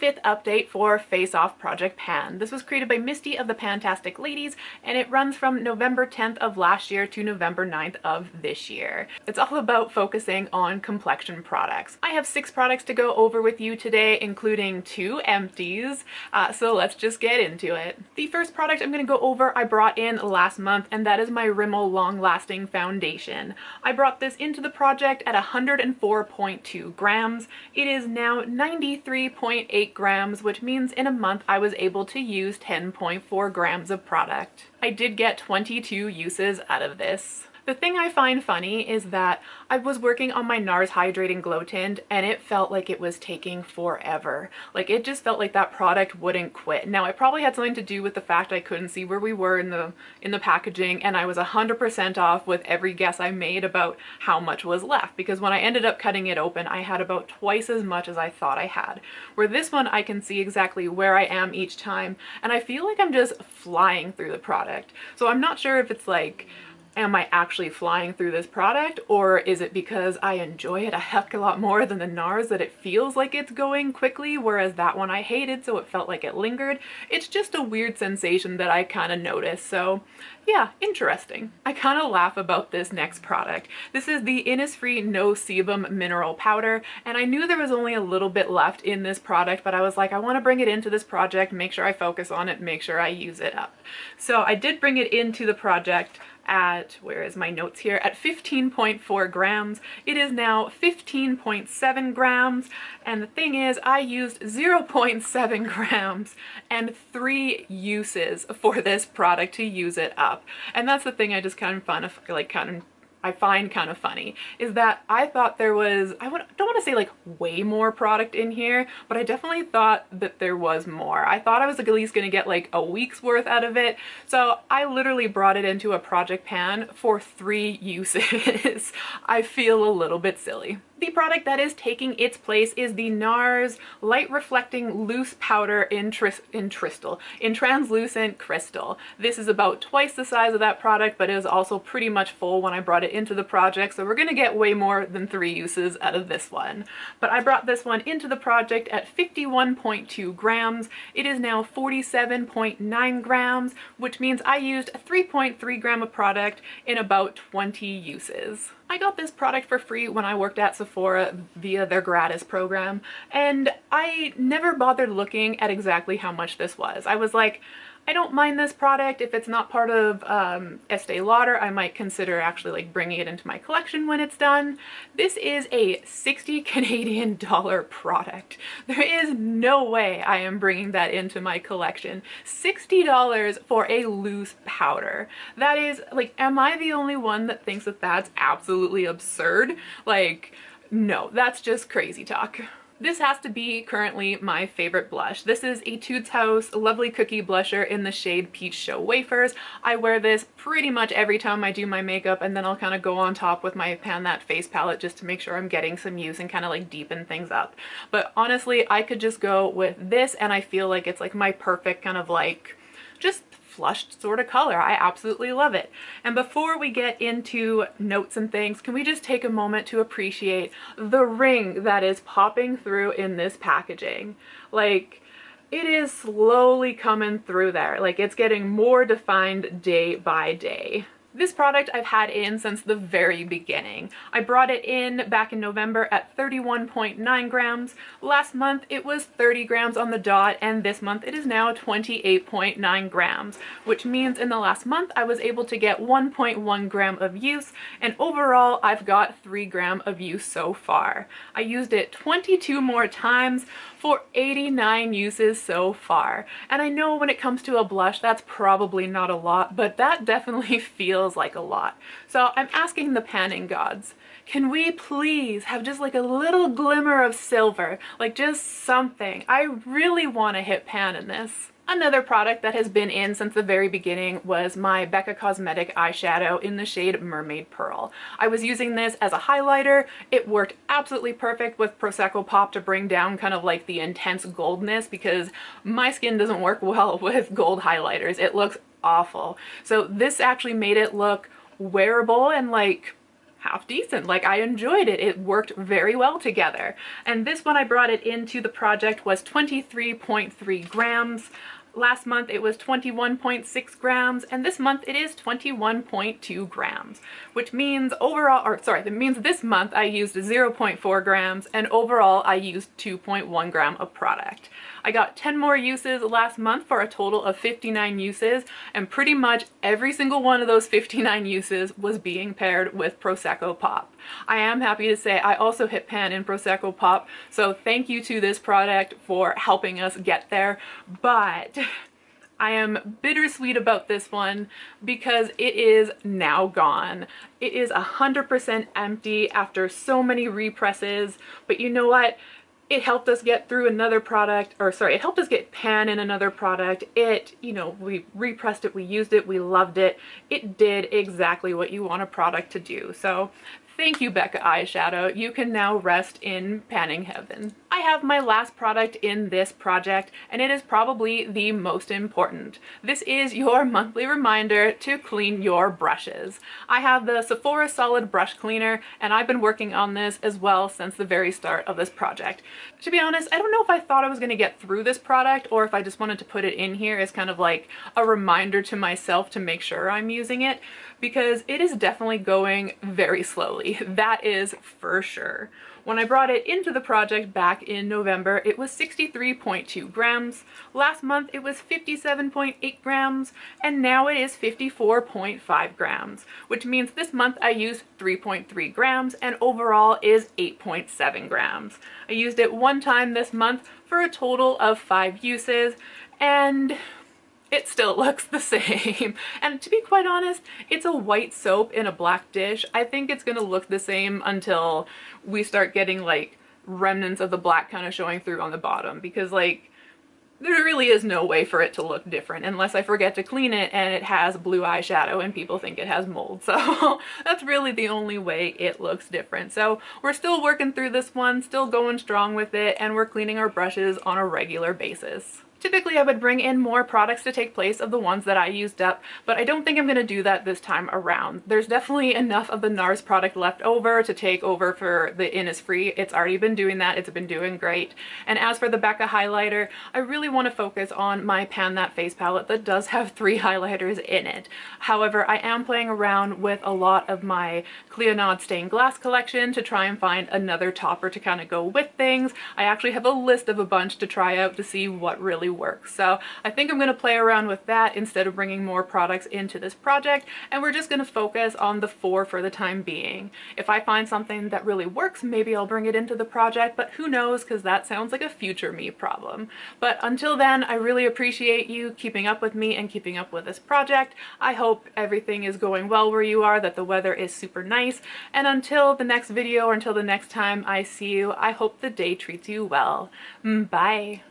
fifth update for Face Off Project Pan. This was created by Misty of the PANtastic ladies, and it runs from November 10th of last year to November 9th of this year. It's all about focusing on complexion products. I have 6 products to go over with you today, including 2 empties, so let's just get into it. The first product I'm going to go over I brought in last month, and that is my Rimmel Long Lasting Foundation. I brought this into the project at 104.2 grams. It is now 93.8 grams, which means in a month I was able to use 10.4 grams of product. I did get 22 uses out of this. The thing I find funny is that I was working on my NARS Hydrating Glow Tint and it felt like it was taking forever. Like, it just felt like that product wouldn't quit. Now, it probably had something to do with the fact I couldn't see where we were in the packaging, and I was 100% off with every guess I made about how much was left, because when I ended up cutting it open, I had about twice as much as I thought I had. Where this one, I can see exactly where I am each time, and I feel like I'm just flying through the product. So I'm not sure if it's like, am I actually flying through this product, or is it because I enjoy it a heck of a lot more than the NARS that it feels like it's going quickly, whereas that one I hated, so it felt like it lingered. It's just a weird sensation that I kind of noticed, so yeah, interesting. I kind of laugh about this next product. This is the Innisfree No Sebum Mineral Powder, and I knew there was only a little bit left in this product, but I was like, I want to bring it into this project, make sure I focus on it, make sure I use it up. So I did bring it into the project at, where is my notes here, at 15.4 grams. It is now 15.7 grams, and the thing is, I used 0.7 grams and 3 uses for this product to use it up. And that's the thing I just I find kind of funny, is that I thought there was, don't want to say like way more product in here, but I definitely thought that there was more. I thought I was like at least going to get like a week's worth out of it. So I literally brought it into a project pan for 3 uses. I feel a little bit silly. The product that is taking its place is the NARS Light Reflecting Loose Powder in Translucent Crystal. This is about twice the size of that product, but it was also pretty much full when I brought it into the project, so we're gonna get way more than 3 uses out of this one. But I brought this one into the project at 51.2 grams. It is now 47.9 grams, which means I used 3.3 gram of product in about 20 uses. I got this product for free when I worked at Sephora via their gratis program, and I never bothered looking at exactly how much this was. I was like, I don't mind this product. If it's not part of Estee Lauder, I might consider actually like bringing it into my collection when it's done. This is a 60 Canadian dollar product. There is no way I am bringing that into my collection. $60 for a loose powder. That is like, am I the only one that thinks that that's absolutely absurd? Like, no, that's just crazy talk. This has to be currently my favorite blush. This is Etude's House Lovely Cookie Blusher in the shade Peach Show Wafers. I wear this pretty much every time I do my makeup, and then I'll kind of go on top with my Pan That face palette just to make sure I'm getting some use and kind of like deepen things up. But honestly, I could just go with this, and I feel like it's like my perfect kind of like just flushed sort of color. I absolutely love it. And before we get into notes and things, can we just take a moment to appreciate the ring that is popping through in this packaging? Like, it is slowly coming through there. Like, it's getting more defined day by day. This product I've had in since the very beginning. I brought it in back in November at 31.9 grams. Last month it was 30 grams on the dot, and this month it is now 28.9 grams, which means in the last month I was able to get 1.1 gram of use, and overall I've got 3 gram of use so far. I used it 22 more times for 89 uses so far. And I know when it comes to a blush, that's probably not a lot, but that definitely feels like a lot. So I'm asking the panning gods, can we please have just like a little glimmer of silver, like just something? I really want to hit pan in this. Another product that has been in since the very beginning was my Becca Cosmetic eyeshadow in the shade Mermaid Pearl. I was using this as a highlighter. It worked absolutely perfect with Prosecco Pop to bring down kind of like the intense goldness, because my skin doesn't work well with gold highlighters. It looks awful. So this actually made it look wearable and like half decent. Like, I enjoyed it. It worked very well together. And this one I brought it into the project was 23.3 grams. Last month it was 21.6 grams, and this month it is 21.2 grams, which means overall, or sorry, that means this month I used 0.4 grams, and overall I used 2.1 gram of product. I got 10 more uses last month for a total of 59 uses, and pretty much every single one of those 59 uses was being paired with Prosecco Pop. I am happy to say I also hit pan in Prosecco Pop, so thank you to this product for helping us get there, but I am bittersweet about this one because it is now gone. It is 100% empty after so many represses, but you know what? It helped us get through another product, or sorry, it helped us get pan in another product. It, you know, we repressed it, we used it, we loved it. It did exactly what you want a product to do. So thank you, Becca Eyeshadow. You can now rest in panning heaven. I have my last product in this project, and it is probably the most important. This is your monthly reminder to clean your brushes. I have the Sephora Solid Brush Cleaner, and I've been working on this as well since the very start of this project. To be honest, I don't know if I thought I was going to get through this product or if I just wanted to put it in here as kind of like a reminder to myself to make sure I'm using it, because it is definitely going very slowly. That is for sure. When I brought it into the project back in November, it was 63.2 grams. Last month it was 57.8 grams, and now it is 54.5 grams, which means this month I used 3.3 grams and overall is 8.7 grams. I used it one time this month for a total of 5 uses, and it still looks the same. And to be quite honest, it's a white soap in a black dish. I think it's gonna look the same until we start getting like remnants of the black kind of showing through on the bottom, because like there really is no way for it to look different unless I forget to clean it and it has blue eyeshadow and people think it has mold. So that's really the only way it looks different. So we're still working through this one, still going strong with it, and we're cleaning our brushes on a regular basis. Typically I would bring in more products to take place of the ones that I used up, but I don't think I'm going to do that this time around. There's definitely enough of the NARS product left over to take over for the Innisfree. It's already been doing that. It's been doing great. And as for the Becca highlighter, I really want to focus on my Pan That face palette that does have 3 highlighters in it. However, I am playing around with a lot of my Clionadh stained glass collection to try and find another topper to kind of go with things. I actually have a list of a bunch to try out to see what really works. So I think I'm going to play around with that instead of bringing more products into this project, and we're just going to focus on the 4 for the time being. If I find something that really works, maybe I'll bring it into the project, but who knows, because that sounds like a future me problem. But until then, I really appreciate you keeping up with me and keeping up with this project. I hope everything is going well where you are, that the weather is super nice, and until the next video or until the next time I see you, I hope the day treats you well. Bye!